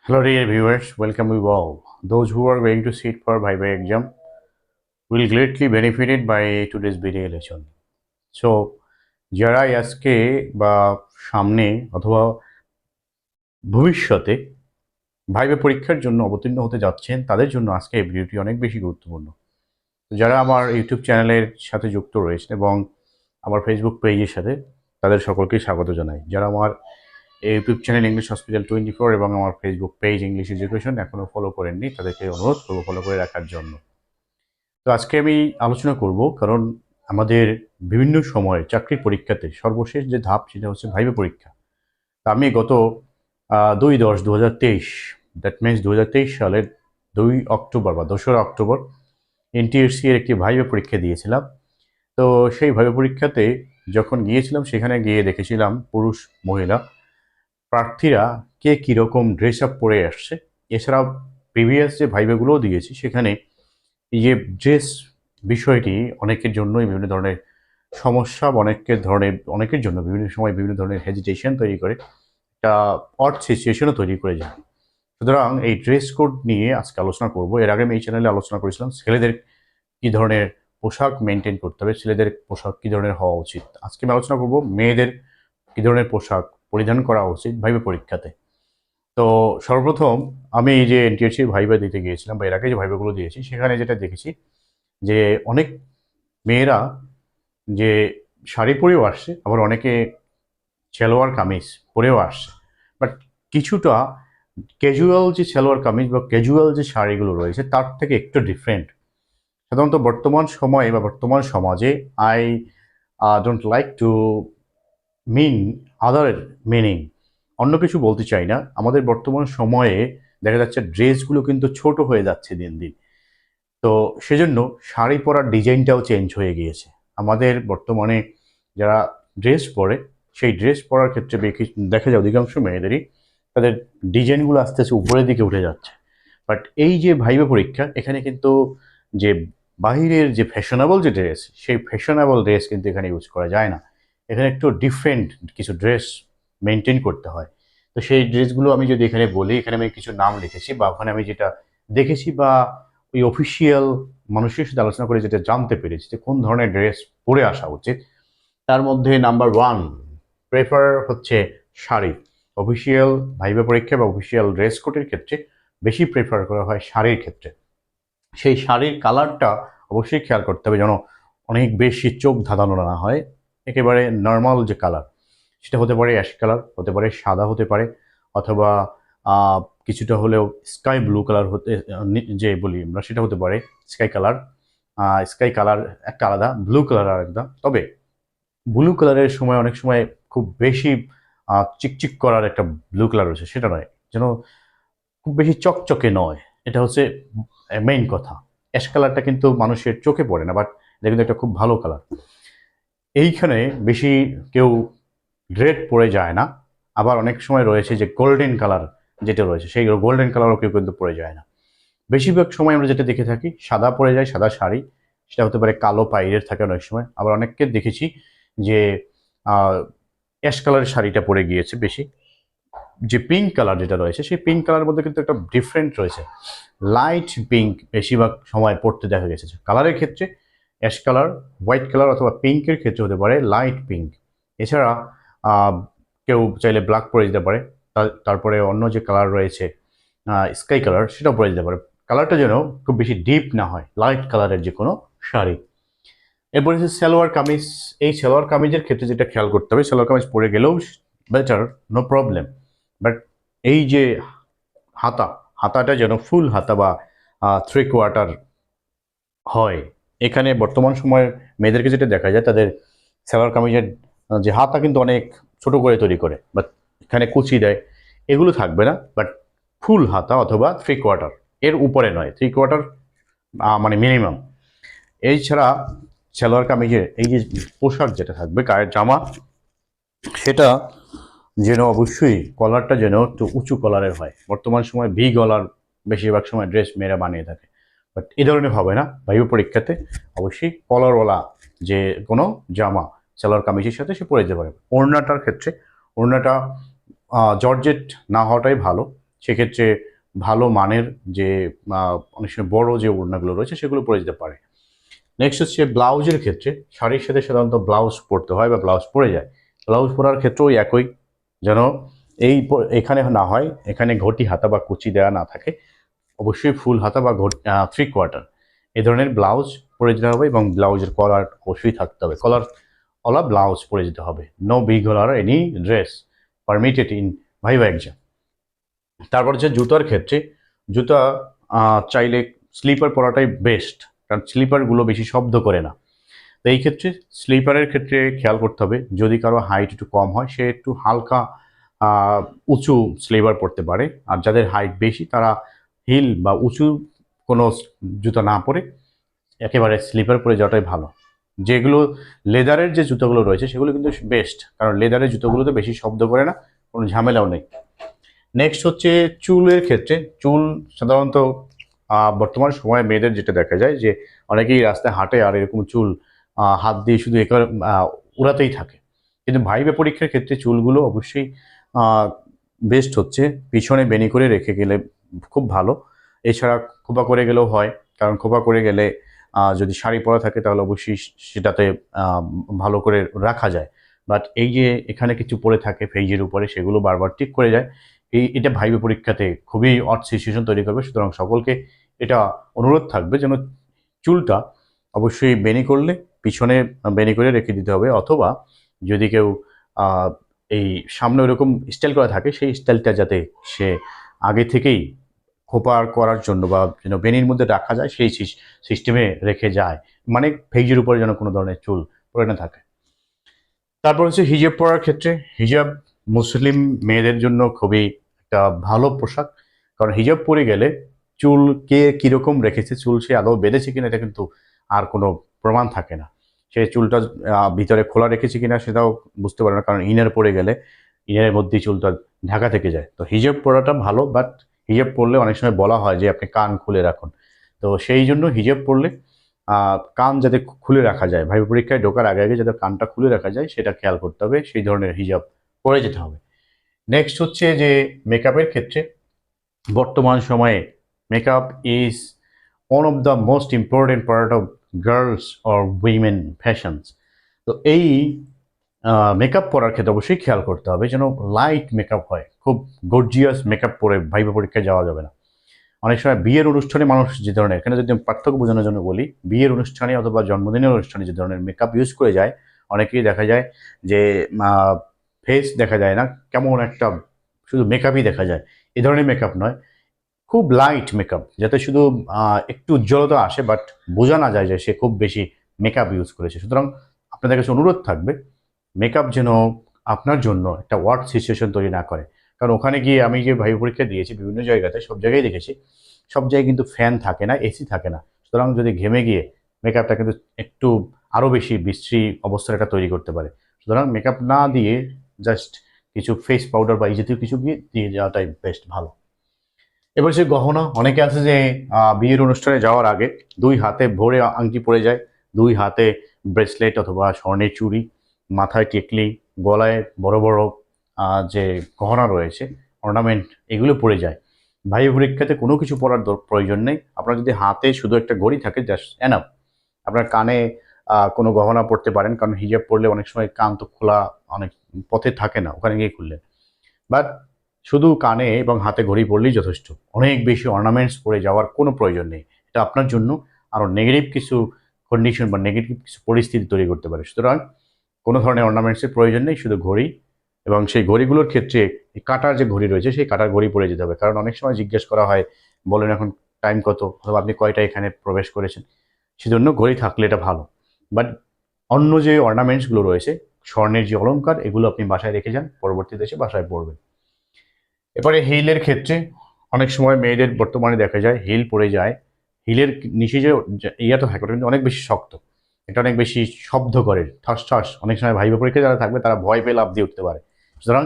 Hello dear viewers, welcome you all. Those who are going to sit for Viva exam will greatly benefited by today's video lesson. So যারা আজকে বা সামনে অথবা ভবিষ্যতে viva পরীক্ষার জন্য অবতীর্ণ হতে যাচ্ছেন তাদের জন্য আজকে এই ভিডিওটি অনেক বেশি গুরুত্বপূর্ণ। যারা আমার ইউটিউব চ্যানেলের সাথে যুক্ত রয়েছেন এবং আমার ফেসবুক পেজের সাথে তাদের সকলকে স্বাগত জানাই। যারা আমার ইউটিউব চ্যানেল ইংলিশ হসপিটাল 24 এবং আমার ফেসবুক পেজ ইংলিশ এডুকেশন এখনও ফলো করেননি তাদেরকে অনুরোধ করবো ফলো করে রাখার জন্য। তো আজকে আমি আলোচনা করব কারণ আমাদের বিভিন্ন সময়ে চাকরির পরীক্ষাতে সর্বশেষ যে ধাপ সেটা হচ্ছে ভাইবা পরীক্ষা। তা আমি গত 2/10/2023 দ্যাট মিনস 2023 সালের 2 অক্টোবর বা 2রা অক্টোবর এনটিএসসি এর একটি ভাইবা পরীক্ষা দিয়েছিলাম। তো সেই ভাইবা পরীক্ষাতে যখন গিয়েছিলাম সেখানে গিয়ে দেখেছিলাম পুরুষ মহিলা প্রার্থীরা কে কীরকম ড্রেস আপ পরে আসছে। এছাড়াও প্রিভিয়াস যে ভাইভাগুলোও দিয়েছি সেখানে এই যে ড্রেস বিষয়টি অনেকের জন্যই বিভিন্ন ধরনের সমস্যা বা অনেকের জন্য বিভিন্ন সময় বিভিন্ন ধরনের হেজিটেশন তৈরি করে, একটা অড সিচুয়েশনও তৈরি করে যায়। সুতরাং এই ড্রেস কোড নিয়ে আজকে আলোচনা করব। এর আগে আমি এই চ্যানেলে আলোচনা করেছিলাম ছেলেদের কী ধরনের পোশাক মেনটেন করতে হবে, ছেলেদের পোশাক কী ধরনের হওয়া উচিত। আজকে আমি আলোচনা করব মেয়েদের কী ধরনের পোশাক পরিধান করা উচিত ভাইবা পরীক্ষাতে। তো সর্বপ্রথম আমি এই যে এনটিএসসি ভাইবা দিতে গিয়েছিলাম বা এর আগে যে ভাইবাগুলো দিয়েছি সেখানে যেটা দেখেছি যে অনেক মেয়েরা যে শাড়ি পরেও আসছে, আবার অনেকে সালোয়ার কামিজ পরেও আসছে। বাট কিছুটা ক্যাজুয়াল যে সালোয়ার কামিজ বা ক্যাজুয়াল যে শাড়িগুলো রয়েছে তার থেকে একটু ডিফারেন্ট। সাধারণত বর্তমান সময়ে বা বর্তমান সমাজে I don't like to mean other meaning, অন্য কিছু বলতে চাই না। আমাদের বর্তমান সময়ে দেখা যাচ্ছে ড্রেসগুলো কিন্তু ছোট হয়ে যাচ্ছে দিন দিন। তো সেজন্য শাড়ি পরার ডিজাইনটাও চেঞ্জ হয়ে গিয়েছে। আমাদের বর্তমানে যারা ড্রেস পরে সেই ড্রেস পরার ক্ষেত্রে দেখা যায় অধিকাংশ মেয়েদেরই তাদের ডিজাইনগুলো আস্তে আস্তে উপরের দিকে উঠে যাচ্ছে। বাট এই যে ভাইবা পরীক্ষা এখানে কিন্তু যে বাহিরের যে ফ্যাশনেবল যে ড্রেস সেই ফ্যাশনেবল ড্রেস কিন্তু এখানে ইউজ করা যায় না। এখানে একটু ডিফারেন্ট কিছু ড্রেস মেনটেন করতে হয়। তো সেই ড্রেসগুলো আমি যদি এখানে বলি, এখানে আমি কিছু নাম লিখেছি বা ওখানে আমি যেটা দেখেছি বা ওই অফিসিয়াল মানুষের সাথে আলোচনা করে যেটা জানতে পেরেছি যে কোন ধরনের ড্রেস পরে আসা উচিত, তার মধ্যে নাম্বার 1 প্রেফার হচ্ছে শাড়ি। অফিসিয়াল ভাইবা পরীক্ষা বা অফিসিয়াল ড্রেস কোডের ক্ষেত্রে বেশি প্রেফার করা হয় শাড়ির ক্ষেত্রে। সেই শাড়ির কালারটা অবশ্যই খেয়াল করতে হবে যেন অনেক বেশি চোখ ধাঁধানো না হয়। একেবারে নর্মাল যে কালার সেটা হতে পারে অ্যাশ কালার, হতে পারে সাদা, হতে পারে অথবা কিছুটা হলেও স্কাই ব্লু কালার হতে যে বলি আমরা সেটা হতে পারে স্কাই কালার। স্কাই কালার একটা আলাদা, ব্লু কালার আলাদা। তবে ব্লু কালারের সময় অনেক সময় খুব বেশি চিকচিক করার একটা ব্লু কালার রয়েছে, সেটা নয়, যেন খুব বেশি চকচকে নয়। এটা হচ্ছে মেইন কথা। অ্যাশ কালারটা কিন্তু মানুষের চোখে পড়ে না, বাট এটা কিন্তু একটা খুব ভালো কালার। এইখানে বেশি কেউ রেড পরে যায় না। আবার অনেক সময় রয়েছে যে গোল্ডেন কালার যেটা রয়েছে সেই গোল্ডেন কালারও কেউ কিন্তু পরে যায় না। বেশিরভাগ সময় আমরা যেটা দেখে থাকি সাদা পরে যায়, সাদা শাড়ি, সেটা হতে পারে কালো পাইরের থাকে অনেক সময়। আবার অনেককে দেখেছি যে অ্যাশ কালারের শাড়িটা পরে গিয়েছে বেশি। যে পিঙ্ক কালার যেটা রয়েছে সেই পিঙ্ক কালারের মধ্যে কিন্তু একটা ডিফারেন্ট রয়েছে, লাইট পিঙ্ক বেশিরভাগ সময় পড়তে দেখা গেছে। কালারের ক্ষেত্রে অ্যাশ কালার, হোয়াইট কালার অথবা পিঙ্কের ক্ষেত্রে হতে পারে লাইট পিঙ্ক। এছাড়া কেউ চাইলে ব্ল্যাক পরে যেতে পারে। তারপরে অন্য যে কালার রয়েছে স্কাই কালার, সেটাও পরে যেতে পারে। কালারটা যেন খুব বেশি ডিপ না হয়, লাইট কালারের যে কোনো শাড়ি। এরপরে হচ্ছে সালোয়ার কামিজ। এই সালোয়ার কামিজের ক্ষেত্রে যেটা খেয়াল করতে হবে, সালোয়ার কামিজ পরে গেলেও বেটার, নো প্রবলেম। বাট এই যে হাতাটা যেন ফুল হাতা বা 3/4 হয়। এখানে বর্তমান সময়ে মেয়েদেরকে যেটা দেখা যায় তাদের সালোয়ার কামিজের যে হাতা কিন্তু অনেক ছোট করে তৈরি করে, বাট এখানে কুচি দেয়, এগুলো থাকবে না। বাট ফুল হাতা অথবা 3/4, এর উপরে নয়, 3/4 মানে মিনিমাম। এছাড়া সালোয়ার কামিজের এই যে পোশাক যেটা থাকবে গায়ের জামা, সেটা যেন অবশ্যই কলারটা যেন একটু উঁচু কলারের হয়। বর্তমান সময় ভি গলার বেশিরভাগ সময় ড্রেস মেয়েরা বানিয়ে থাকে, বাট এই ধরনের হবে না। ভাইবা পরীক্ষাতে অবশ্যই কলারওয়ালা যে কোনো জামা সালোয়ার কামিজের সাথে সে পরে যেতে পারে। ওড়নাটার ক্ষেত্রে ওড়নাটা জর্জেট না হওয়াটাই ভালো। সেক্ষেত্রে ভালো মানের যে অনেক সময় বড় যে ওড়নাগুলো রয়েছে সেগুলো পরে যেতে পারে। নেক্সট হচ্ছে ব্লাউজের ক্ষেত্রে শাড়ির সাথে সাধারণত ব্লাউজ পরতে হয় বা ব্লাউজ পরে যায়। ব্লাউজ পরার ক্ষেত্রেও একই, যেন এখানে না হয়, এখানে ঘটি হাতা বা কুচি দেওয়া না থাকে, অবশ্যই ফুল হাতা বা 3/4 এই ধরনের ব্লাউজ পরে যেতে হবে এবং ব্লাউজের কলার অবশ্যই থাকতে হবে, কলার ওলা ব্লাউজ পরে যেতে হবে। No big collar any dress permitted in viva exam. তারপর হচ্ছে জুতার ক্ষেত্রে, জুতা চাইলে স্লিপার পরাটাই বেস্ট, কারণ স্লিপারগুলো বেশি শব্দ করে না। তো এই ক্ষেত্রে স্লিপারের ক্ষেত্রে খেয়াল করতে হবে, যদি কারো হাইট একটু কম হয় সে একটু হালকা উঁচু স্লিপার পরতে পারে, আর যাদের হাইট বেশি তারা হিল বা উঁচু কোনো জুতা না পরে একেবারে স্লিপার পরে যাওয়াটাই ভালো। যেগুলো লেদারের যে জুতোগুলো রয়েছে সেগুলো কিন্তু বেস্ট, কারণ লেদারের জুতোগুলোতে বেশি শব্দ করে না, কোনো ঝামেলাও নেই। নেক্সট হচ্ছে চুলের ক্ষেত্রে, চুল সাধারণত বর্তমান সময়ে মেয়েদের যেটা দেখা যায় যে অনেকেই রাস্তায় হাঁটে আর এরকম চুল হাত দিয়ে শুধু একার উড়াতেই থাকে। কিন্তু ভাইবা পরীক্ষার ক্ষেত্রে চুলগুলো অবশ্যই বেস্ট হচ্ছে পিছনে বেনি করে রেখে গেলে খুব ভালো। এছাড়া খোপা করে গেলেও হয়, কারণ খোপা করে গেলে যদি শাড়ি পরা থাকে তাহলে অবশ্যই সেটাতে ভালো করে রাখা যায়। বাট এই যে এখানে কিছু পড়ে থাকে ফেইজের উপরে, সেগুলো বারবার ঠিক করে যায়। এটা ভাইবা পরীক্ষাতে খুবই অড সিচুয়েশন তৈরি করবে। সুতরাং সকলকে এটা অনুরোধ থাকবে যেন চুলটা অবশ্যই বেনি করলে পিছনে বেনি করে রেখে দিতে হবে, অথবা যদি কেউ এই সামনে ওরকম স্টাইল করা থাকে সেই স্টাইলটা যাতে সে আগে থেকেই খোপা করার জন্য বা যেন বেনির মধ্যে রাখা যায় সেই সিস্টেমে রেখে যায়, মানে ফেইজের উপরে যেন কোনো ধরনের চুল পড়ে না থাকে। তারপর হচ্ছে হিজাব পরার ক্ষেত্রে, হিজাব মুসলিম মেয়েদের জন্য খুবই একটা ভালো পোশাক, কারণ হিজাব পরে গেলে চুল কে কীরকম রেখেছে, চুল সে আদৌ বেঁধেছে কিনা এটা কিন্তু আর কোনো প্রমাণ থাকে না। সে চুলটা ভিতরে খোলা রেখেছে কিনা সেটাও বুঝতে পারে না, কারণ ইনার পরে গেলে ইনারের মধ্যেই চুলটা ঢাকা থেকে যায়। তো হিজাব পরাটা ভালো, বাট হিজাব পরলে অনেক সময় বলা হয় যে আপনি কান খুলে রাখুন। তো সেই জন্য হিজাব পরলে কান যাতে খুলে রাখা যায়, ভাইবা পরীক্ষায় ঢোকার আগে আগে যাতে কানটা খুলে রাখা যায় সেটা খেয়াল করতে হবে, সেই ধরনের হিজাব পরে যেতে হবে। নেক্সট হচ্ছে যে মেকআপের ক্ষেত্রে, বর্তমান সময়ে makeup is one of the most important part of girls or women fashions. তো এই মেকআপ পরার ক্ষেত্রে অবশ্যই খেয়াল করতে হবে যেন লাইট মেকআপ হয়, খুব গর্জিয়াস মেকআপ পরে ভাইবা পরীক্ষায় যাওয়া যাবে না। অনেক সময় বিয়ের অনুষ্ঠানে মানুষ যে ধরনের, এখানে যদি আমি পার্থক্য বোঝানোর জন্য বলি, বিয়ের অনুষ্ঠানে অথবা জন্মদিনের অনুষ্ঠানে যে ধরনের মেকআপ ইউজ করে যায়, অনেকেই দেখা যায় যে ফেস দেখা যায় না, কেমন একটা শুধু মেকআপই দেখা যায়। এই ধরনের মেকআপ নয়, খুব লাইট মেকআপ যাতে শুধু একটু উজ্জ্বলতা আসে, বাট বোঝা না যায় যে সে খুব বেশি মেকআপ ইউজ করেছে। সুতরাং আপনাদের কাছে অনুরোধ থাকবে মেকআপ যেন আপনার জন্য একটা ওয়ার্ড সিচুয়েশন তৈরি না করে। কারণ ওখানে গিয়ে আমি যে ভাইবা পরীক্ষা দিয়েছি বিভিন্ন জায়গাতে, সব জায়গায় দেখেছি সব জায়গায় কিন্তু ফ্যান থাকে না, এসি থাকে না। সুতরাং যদি ঘেমে গিয়ে মেকআপটা কিন্তু একটু আরও বেশি বিশ্রী অবস্থার একটা তৈরি করতে পারে। সুতরাং মেকআপ না দিয়ে জাস্ট কিছু ফেস পাউডার বা এই জাতীয় কিছু দিয়ে যাওয়াটাই বেস্ট ভালো। এবার সে গহনা, অনেকে আছে যে বিয়ের অনুষ্ঠানে যাওয়ার আগে 2 হাতে ভরে আংটি পরে যায়, 2 হাতে ব্রেসলেট অথবা স্বর্ণের চুড়ি, মাথায় টিকলি, গলায় বড় বড় যে গহনা রয়েছে অর্নামেন্ট, এগুলো পরে যায়। ভাইবা পরীক্ষাতে কোনো কিছু পরার প্রয়োজন নেই। আপনার যদি হাতে শুধু একটা ঘড়ি থাকে জাস্ট এনাফ। আপনার কানে কোনো গহনা পরতে পারেন, কারণ হিজাব পরলে অনেক সময় কান তো খোলা অনেক পথে থাকে না, ওখানে গিয়ে খুললেন। বাট শুধু কানে এবং হাতে ঘড়ি পরলেই যথেষ্ট, অনেক বেশি অর্নামেন্টস পরে যাওয়ার কোনো প্রয়োজন নেই। এটা আপনার জন্য আরও নেগেটিভ কিছু কন্ডিশন বা নেগেটিভ কিছু পরিস্থিতি তৈরি করতে পারে। সুতরাং কোনো ধরনের অর্নামেন্টসের প্রয়োজন নেই, শুধু ঘড়ি, এবং সেই ঘড়িগুলোর ক্ষেত্রে এই কাঁটার যে ঘড়ি রয়েছে সেই কাঁটার ঘড়ি পরে যেতে হবে। কারণ অনেক সময় জিজ্ঞেস করা হয়, বলেন এখন টাইম কত অথবা আপনি কয়টা এখানে প্রবেশ করেছেন, সেজন্য ঘড়ি থাকলে এটা ভালো। বাট অন্য যে অর্নামেন্টসগুলো রয়েছে, স্বর্ণের যে অলংকার, এগুলো আপনি বাসায় রেখে যান, পরবর্তীতে এসে বাসায় পরবেন। এবারে হিলের ক্ষেত্রে অনেক সময় মেয়েদের বর্তমানে দেখা যায় হিল পরে যায়, হিলের নিচে যে ইয়াটা থাকে ওটা কিন্তু অনেক বেশি শক্ত, এটা অনেক বেশি শব্দ করে, ঠাস ঠাস। অনেক সময় ভাইবা পরীক্ষা যারা থাকবে তারা ভয় পেয়ে লাফ দিয়ে উঠতে পারে। সুতরাং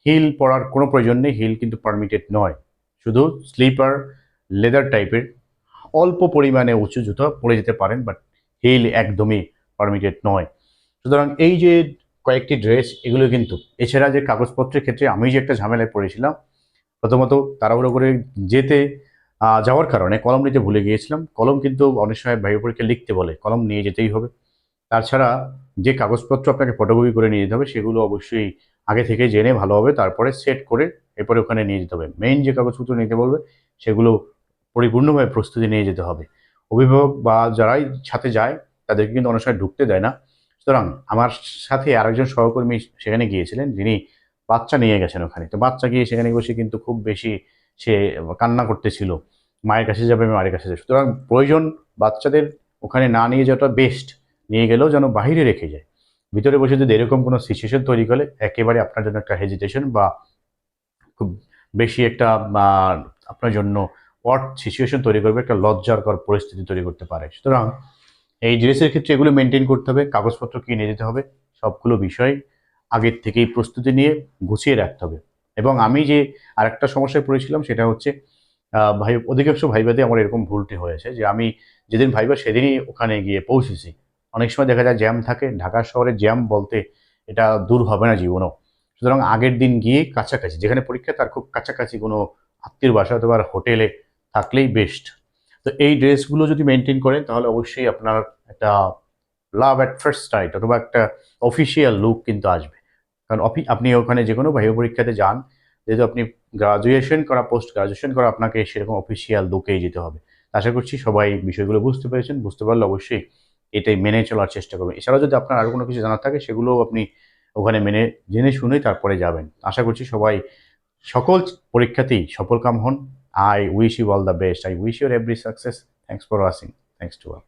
হিল পরার কোনো প্রয়োজন নেই, হিল কিন্তু পারমিটেড নয়। শুধু স্লিপার লেদার টাইপের অল্প পরিমাণে উঁচু জুতো পরে যেতে পারেন, বাট হিল একদমই পারমিটেড নয়। সুতরাং এই যে কয়েকটি ড্রেস, এগুলো কিন্তু, এছাড়া যে কাগজপত্রের ক্ষেত্রে আমি যে একটা ঝামেলায় পড়েছিলাম, প্রথমত তাড়াহুড়ো করে যেতে যাওয়ার কারণে কলম নিতে ভুলে গিয়েছিলাম। কলম কিন্তু অনেক সময় ভাইবা পরীক্ষা লিখতে বলে, কলম নিয়ে যেতেই হবে। তাছাড়া যে কাগজপত্র আপনাকে ফটোকপি করে নিয়ে যেতে হবে সেগুলো অবশ্যই আগে থেকে জেনে ভালোভাবে তারপরে সেট করে এরপরে ওখানে নিয়ে যেতে হবে। মেইন যে কাগজপত্র নিতে বলবে সেগুলো পরিপূর্ণভাবে প্রস্তুতি নিয়ে যেতে হবে। অভিভাবক বা যারাই সাথে যায় তাদেরকে কিন্তু অনেক সময় ঢুকতে দেয় না। সুতরাং আমার সাথে আরেকজন সহকর্মী সেখানে গিয়েছিলেন, যিনি বাচ্চা নিয়ে গেছেন ওখানে। তো বাচ্চা গিয়ে সেখানে বসে কিন্তু খুব বেশি সে কান্না করতেছিল, মায়ের কাছে যাবে, মায়ের কাছে যাবে। সুতরাং প্রয়োজন বাচ্চাদের ওখানে না নিয়ে যাওয়াটা বেস্ট। নিয়ে গেলেও যেন বাহিরে রেখে যায়। ভিতরে বসে যদি এরকম কোনো সিচুয়েশন তৈরি করে একেবারে আপনার জন্য একটা হেজিটেশন বা খুব বেশি একটা আপনার জন্য অড সিচুয়েশন তৈরি করবে, একটা লজ্জাকর পরিস্থিতি তৈরি করতে পারে। সুতরাং এই ড্রেসের ক্ষেত্রে এগুলো মেনটেন করতে হবে, কাগজপত্র কিনে দিতে হবে, সবগুলো বিষয় আগের থেকেই প্রস্তুতি নিয়ে গুছিয়ে রাখতে হবে। এবং আমি যে আরেকটা সমস্যায় পড়েছিলাম সেটা হচ্ছে ভাই অধিকাংশ ভাইবাতে আমার এরকম ভুলটি হয়েছে যে আমি যেদিন ভাইবা সেদিনই ওখানে গিয়ে পৌঁছেছি। অনেক সময় দেখা যায় জ্যাম থাকে, ঢাকা শহরে জ্যাম বলতে এটা দূর হবে না জীবনেও। সুতরাং আগের দিন গিয়ে কাছাকাছি যেখানে পরীক্ষা তার খুব কাছাকাছি কোনো আত্মীয় বাসা অথবা হোটেলে থাকলেই বেস্ট। তো এই ড্রেসগুলো যদি মেনটেন করেন তাহলে অবশ্যই আপনার একটা লাভ অ্যাট ফার্স্ট সাইট অথবা একটা অফিসিয়াল লুক কিন্তু আসবে। কারণ আপনি ওখানে যে কোনো বাহ্য পরীক্ষাতে যান, যেহেতু আপনি গ্রাজুয়েশন করা, পোস্ট গ্রাজুয়েশন করা, আপনাকে সেরকম অফিসিয়াল লুকেই যেতে হবে। আশা করছি সবাই বিষয়গুলো বুঝতে পেরেছেন। বুঝতে পারলে অবশ্যই এটাই মেনে চলার চেষ্টা করবেন। এছাড়াও যদি আপনার আরও কোনো কিছু জানার থাকে সেগুলোও আপনি ওখানে মেনে জেনে শুনেই তারপরে যাবেন। আশা করছি সবাই সকল পরীক্ষাতেই সফলকাম হন। I wish you all the best. I wish you every success. Thanks for watching. Thanks to all.